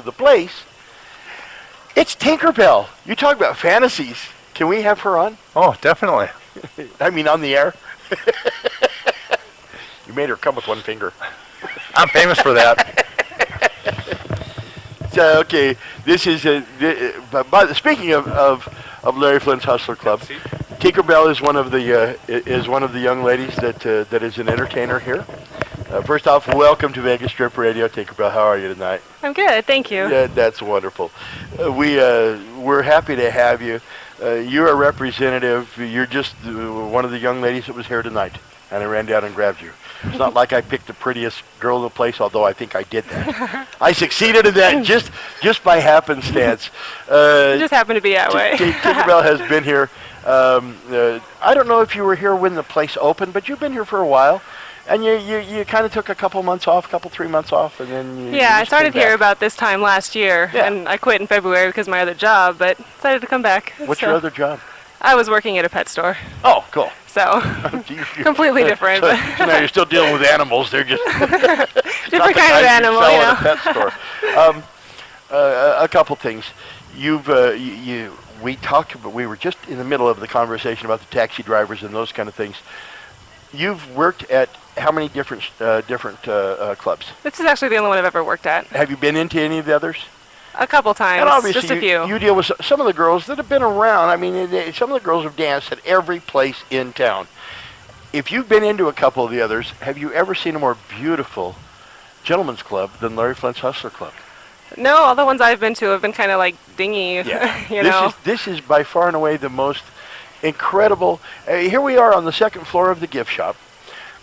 the place. It's Tinkerbell. You talk about fantasies. Can we have her on? Oh, definitely. I mean, on the air. You made her come with one finger. I'm famous for that. So, okay, this is but speaking of Larry Flynn's Hustler Club, Tinkerbell is one of the young ladies that is an entertainer here. First off, welcome to Vegas Strip Radio, Tinkerbell. How are you tonight? I'm good, thank you. Yeah, that's wonderful. We're happy to have you. You're a representative. You're just one of the young ladies that was here tonight, and I ran down and grabbed you. It's not like I picked the prettiest girl in the place, although I think I did that. I succeeded in that just by happenstance. It just happened to be that way. Tinkerbell has been here. I don't know if you were here when the place opened, but you've been here for a while. And you kind of took a couple months off, 3 months off, and then yeah, I started here about this time last year, and I quit in February because of my other job, but decided to come back. What's your other job? I was working at a pet store. Oh, cool. So, completely different. So now you're still dealing with animals. They're just different kind of animal, you know. At a pet store. A couple things. We talked about. We were just in the middle of the conversation about the taxi drivers and those kind of things. You've worked at how many different clubs? This is actually the only one I've ever worked at. Have you been into any of the others? A couple times, and obviously just a few. You deal with some of the girls that have been around. I mean, some of the girls have danced at every place in town. If you've been into a couple of the others, have you ever seen a more beautiful gentleman's club than Larry Flynn's Hustler Club? No, all the ones I've been to have been kind of like dingy. Yeah. You know. This is by far and away the most incredible. Here we are on the second floor of the gift shop,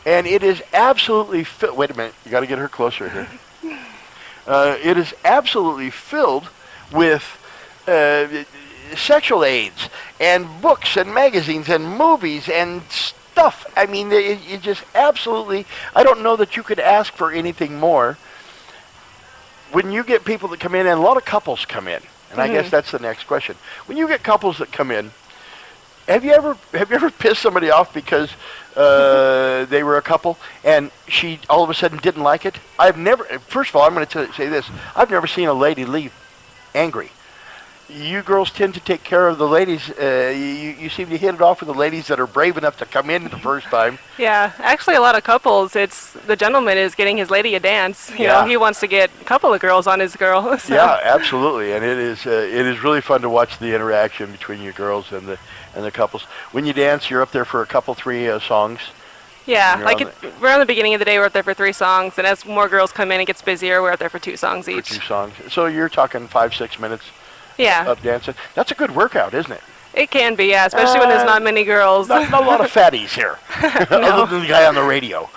and it is absolutely filled. Wait a minute, you got to get her closer here. It is absolutely filled with sexual aids and books and magazines and movies and stuff. I mean, it just absolutely, I don't know that you could ask for anything more. When you get people that come in, and a lot of couples come in, and I guess that's the next question. When you get couples that come in, have you ever pissed somebody off because they were a couple and she all of a sudden didn't like it? First of all, I'm going to say this. I've never seen a lady leave angry. You girls tend to take care of the ladies. You seem to hit it off with the ladies that are brave enough to come in the first time. Yeah, actually a lot of couples, it's the gentleman is getting his lady a dance. You know, he wants to get a couple of girls on his girl. So. Yeah, absolutely. And it is really fun to watch the interaction between you girls and the couples. When you dance, you're up there for a couple, 3 songs. Yeah, around the beginning of the day, we're up there for 3 songs, and as more girls come in, it gets busier. We're up there for 2 songs each. For 2 songs. So you're talking 5-6 minutes. Yeah. Of dancing. That's a good workout, isn't it? It can be, yeah, especially when there's not many girls. Not a lot of fatties here, other than the guy on the radio.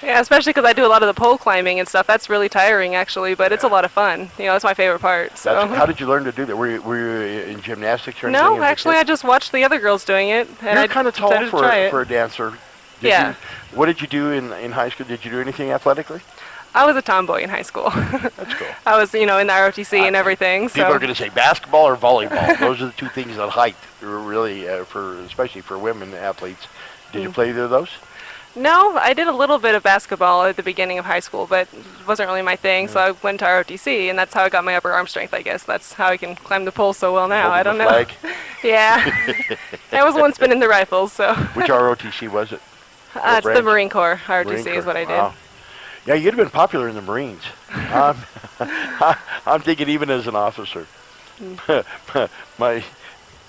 Yeah, especially because I do a lot of the pole climbing and stuff. That's really tiring, actually, but it's a lot of fun. You know, that's my favorite part. So. How did you learn to do that? Were you in gymnastics or anything? No, actually, I just watched the other girls doing it. And You're kind of tall for a dancer. What did you do in high school? Did you do anything athletically? I was a tomboy in high school. That's cool. I was, in the ROTC and everything. People are going to say basketball or volleyball. Those are the 2 things that height, really, especially for women athletes. Did you play either of those? No, I did a little bit of basketball at the beginning of high school, but it wasn't really my thing, so I went to ROTC, and that's how I got my upper arm strength, I guess. That's how I can climb the pole so well now. I don't know. Flag. Yeah. I was the one spinning the rifles, so. Which ROTC was it? It's the Marine Corps. ROTC is what I did. Wow. Yeah, you'd have been popular in the Marines. I'm thinking even as an officer.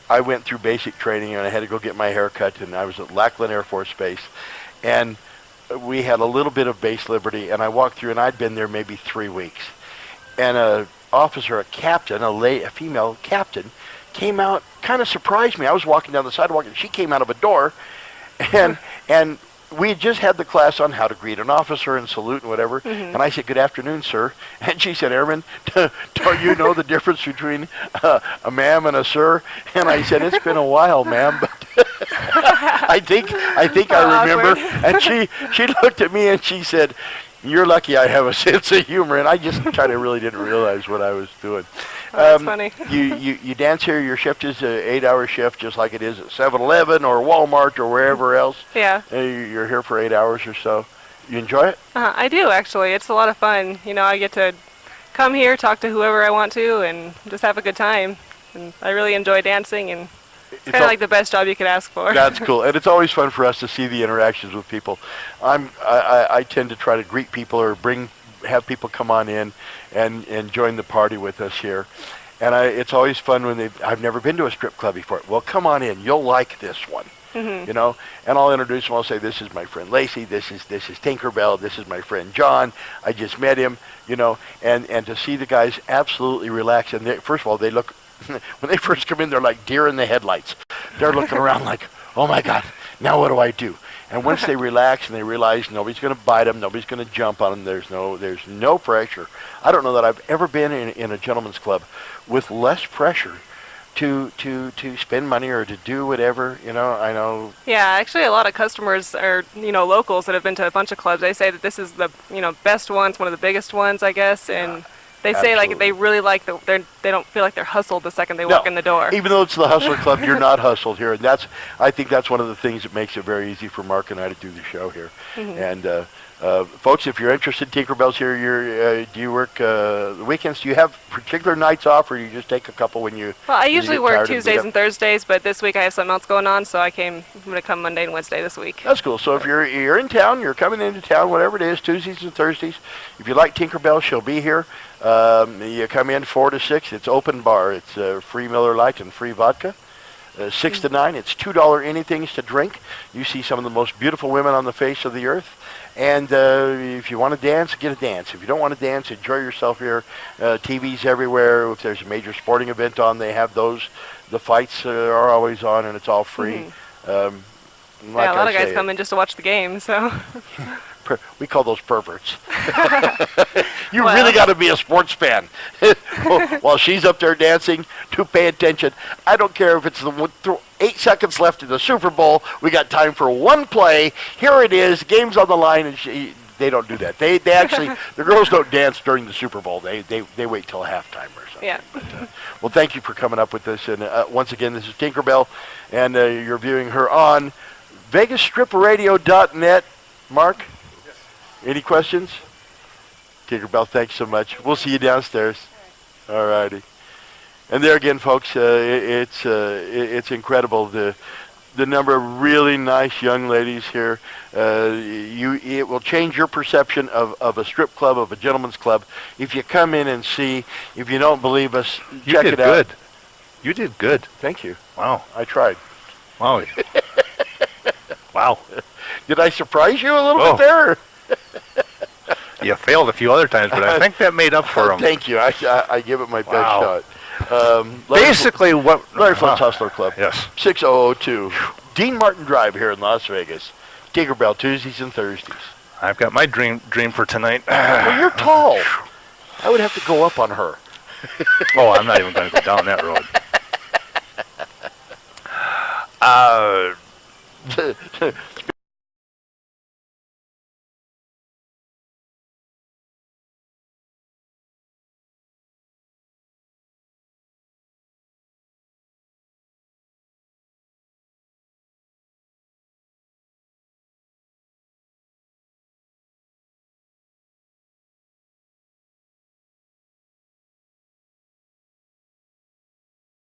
I went through basic training, and I had to go get my hair cut, and I was at Lackland Air Force Base. And we had a little bit of base liberty, and I walked through, and I'd been there maybe 3 weeks. And a officer, a captain, a female captain, came out, kind of surprised me. I was walking down the sidewalk, and she came out of a door, and we had just had the class on how to greet an officer and salute and whatever. And I said, "Good afternoon, sir." And she said, "Airman, don't you know the difference between a ma'am and a sir?" And I said, "It's been a while, ma'am, but I think I remember." And she looked at me and she said, "You're lucky I have a sense of humor." And I just kind of really didn't realize what I was doing. That's funny. You dance here. Your shift is an 8-hour shift, just like it is at 7-Eleven or Walmart or wherever else. Yeah. You're here for 8 hours or so. You enjoy it? I do, actually. It's a lot of fun. I get to come here, talk to whoever I want to, and just have a good time. And I really enjoy dancing, and it's kind of like the best job you could ask for. That's cool, and it's always fun for us to see the interactions with people. I tend to try to greet people or have people come on in and join the party with us here. And it's always fun when I've never been to a strip club before. Well, come on in. You'll like this one. Mm-hmm. You know, and I'll introduce them. I'll say, "This is my friend Lacey. This is Tinkerbell. This is my friend John. I just met him." You know, and to see the guys absolutely relax. And first of all, they look when they first come in, they're like deer in the headlights. They're looking around like, "Oh my God, now what do I do?" And once they relax and they realize nobody's going to bite them, nobody's going to jump on them, there's no pressure. I don't know that I've ever been in a gentleman's club with less pressure to spend money or to do whatever. You know, I know. Yeah, actually, a lot of customers are locals that have been to a bunch of clubs. They say that this is the best ones, one of the biggest ones, I guess, and. They say like they really like they don't feel like they're hustled the second they walk in the door. Even though it's the Hustler Club, you're not hustled here, and I think that's one of the things that makes it very easy for Mark and I to do the show here. Mm-hmm. And folks, if you're interested, Tinkerbell's here. Do you work the weekends? Do you have particular nights off, or do you just take a couple when you? Well, I usually work Tuesdays and Thursdays, but this week I have something else going on, so I'm going to come Monday and Wednesday this week. That's cool. So if you're in town, you're coming into town, whatever it is, Tuesdays and Thursdays. If you like Tinkerbell, she'll be here. You come in 4 to 6. It's open bar. It's free Miller Lite and free vodka. 6 to 9. It's $2 anythings to drink. You see some of the most beautiful women on the face of the earth. And if you want to dance, get a dance. If you don't want to dance, enjoy yourself here. TV's everywhere. If there's a major sporting event on, they have those. The fights are always on, and it's all free. Mm-hmm. A lot of guys come in just to watch the game, so. We call those perverts. You really got to be a sports fan. While she's up there dancing, to pay attention. I don't care if it's 8 seconds left in the Super Bowl. We got time for one play. Here it is. Game's on the line, and they don't do that. They actually, the girls don't dance during the Super Bowl. They wait till halftime or something. Yeah. But, well, thank you for coming up with this. And once again, this is Tinkerbell, and you're viewing her on VegasStripRadio.net. Mark? Any questions? Tinkerbell, thanks so much. We'll see you downstairs. All righty. And there again, folks, it's incredible the number of really nice young ladies here. It will change your perception of a strip club, of a gentleman's club, if you come in and see. If you don't believe us, check it out. You did good. Thank you. Wow. I tried. Wow. Wow. Did I surprise you a little bit there? You failed a few other times, but I think that made up for them. Thank you. I give it my best shot. Basically, Larry Flint's Hustler Club. Yes. 6002 Dean Martin Drive here in Las Vegas. Tinkerbell Tuesdays and Thursdays. I've got my dream for tonight. Well, you're tall. I would have to go up on her. Oh, I'm not even going to go down that road.